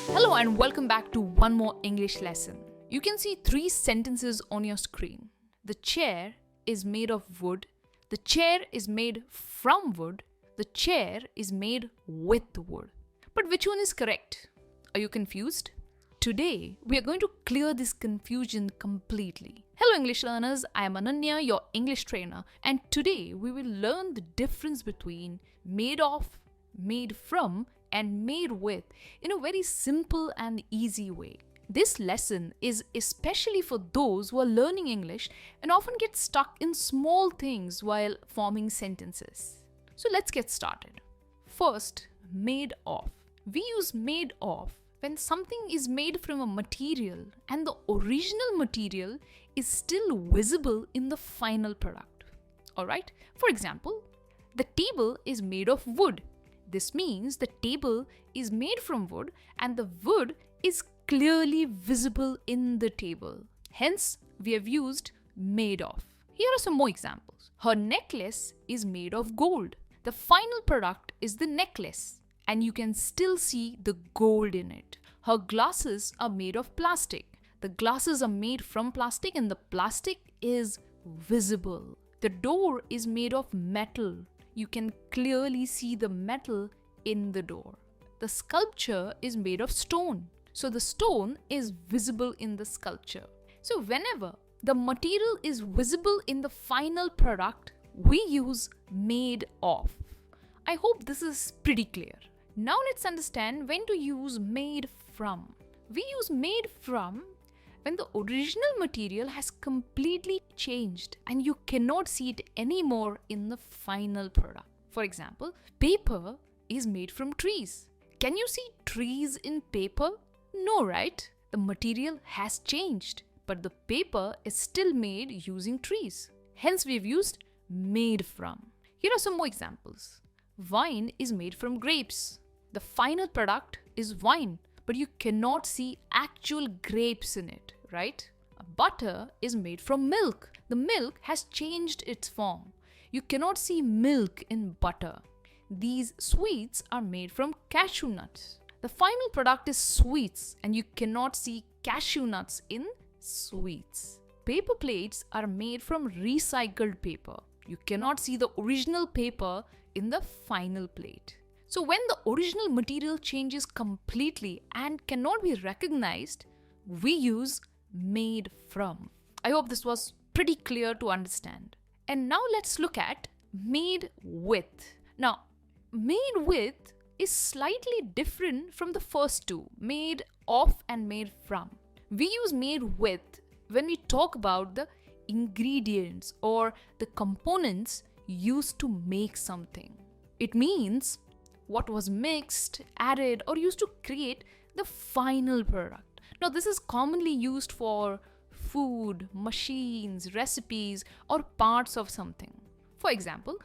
Hello and welcome back to one more English lesson. You can see 3 sentences on your screen. The chair is made of wood. The chair is made from wood. The chair is made with wood. But which one is correct? Are you confused? Today, we are going to clear this confusion completely. Hello English learners, I am Ananya, your English trainer, and today we will learn the difference between made of, made from, and made with in a very simple and easy way. This lesson is especially for those who are learning English and often get stuck in small things while forming sentences. So let's get started. First, made of. We use made of when something is made from a material and the original material is still visible in the final product. Alright? For example, the table is made of wood. This means the table is made from wood and the wood is clearly visible in the table. Hence, we have used made of. Here are some more examples. Her necklace is made of gold. The final product is the necklace and you can still see the gold in it. Her glasses are made of plastic. The glasses are made from plastic and the plastic is visible. The door is made of metal. You can clearly see the metal in the door. The sculpture is made of stone. So the stone is visible in the sculpture. So whenever the material is visible in the final product, we use made of. I hope this is pretty clear. Now let's understand when to use made from. We use made from when the original material has completely changed and you cannot see it anymore in the final product. For example, paper is made from trees. Can you see trees in paper? No, right? The material has changed, but the paper is still made using trees. Hence, we've used made from. Here are some more examples. Wine is made from grapes. The final product is wine, but you cannot see actual grapes in it, right? Butter is made from milk. The milk has changed its form. You cannot see milk in butter. These sweets are made from cashew nuts. The final product is sweets and you cannot see cashew nuts in sweets. Paper plates are made from recycled paper. You cannot see the original paper in the final plate. So when the original material changes completely and cannot be recognized, we use made from. I hope this was pretty clear to understand. And now let's look at made with. Now, made with is slightly different from the first two, made of and made from. We use made with when we talk about the ingredients or the components used to make something. It means what was mixed, added, or used to create the final product. Now, this is commonly used for food, machines, recipes, or parts of something. For example,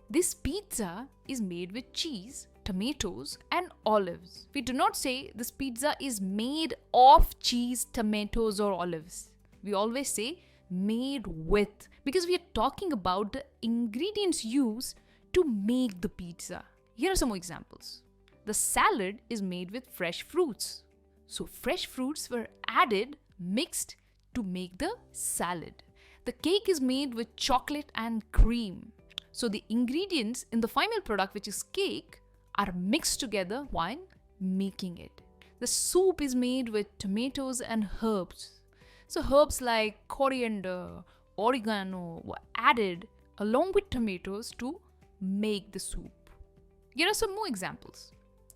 this pizza is made with cheese, tomatoes, and olives. We do not say this pizza is made of cheese, tomatoes, or olives. We always say made with because we are talking about the ingredients used to make the pizza. Here are some more examples. The salad is made with fresh fruits. So fresh fruits were added, mixed to make the salad. The cake is made with chocolate and cream. So the ingredients in the final product, which is cake, are mixed together while making it. The soup is made with tomatoes and herbs. So herbs like coriander, oregano were added along with tomatoes to make the soup. Here are some more examples.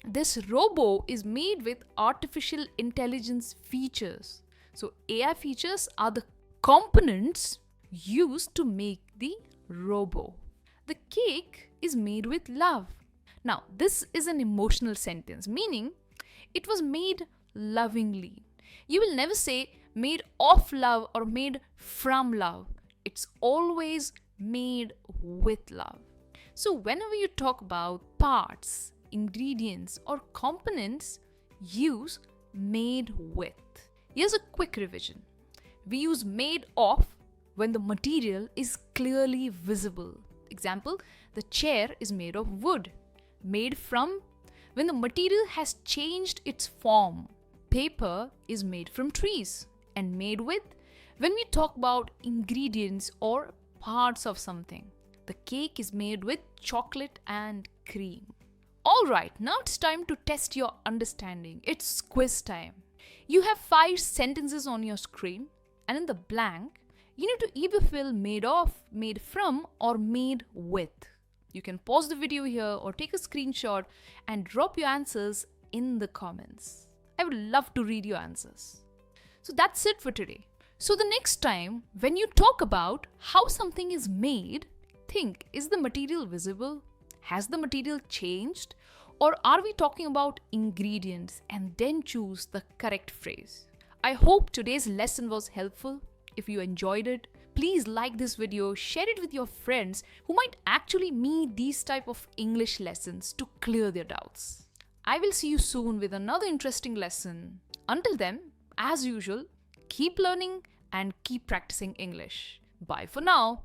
This robo is made with artificial intelligence features. So AI features are the components used to make the robo. The cake is made with love. Now, this is an emotional sentence, meaning it was made lovingly. You will never say made of love or made from love. It's always made with love. So whenever you talk about parts, ingredients, or components, use made with. Here's a quick revision. We use made of when the material is clearly visible. Example, The chair is made of wood. Made from, when the material has changed its form. Paper is made from trees. And made with, when we talk about ingredients or parts of something. The cake is made with chocolate and cream. Alright, now it's time to test your understanding. It's quiz time. You have 5 sentences on your screen, and in the blank, you need to either fill made of, made from, or made with. You can pause the video here or take a screenshot and drop your answers in the comments. I would love to read your answers. So that's it for today. So the next time when you talk about how something is made, think, is the material visible? Has the material changed? Or are we talking about ingredients, and then choose the correct phrase? I hope today's lesson was helpful. If you enjoyed it, please like this video, share it with your friends who might actually need these type of English lessons to clear their doubts. I will see you soon with another interesting lesson. Until then, as usual, keep learning and keep practicing English. Bye for now.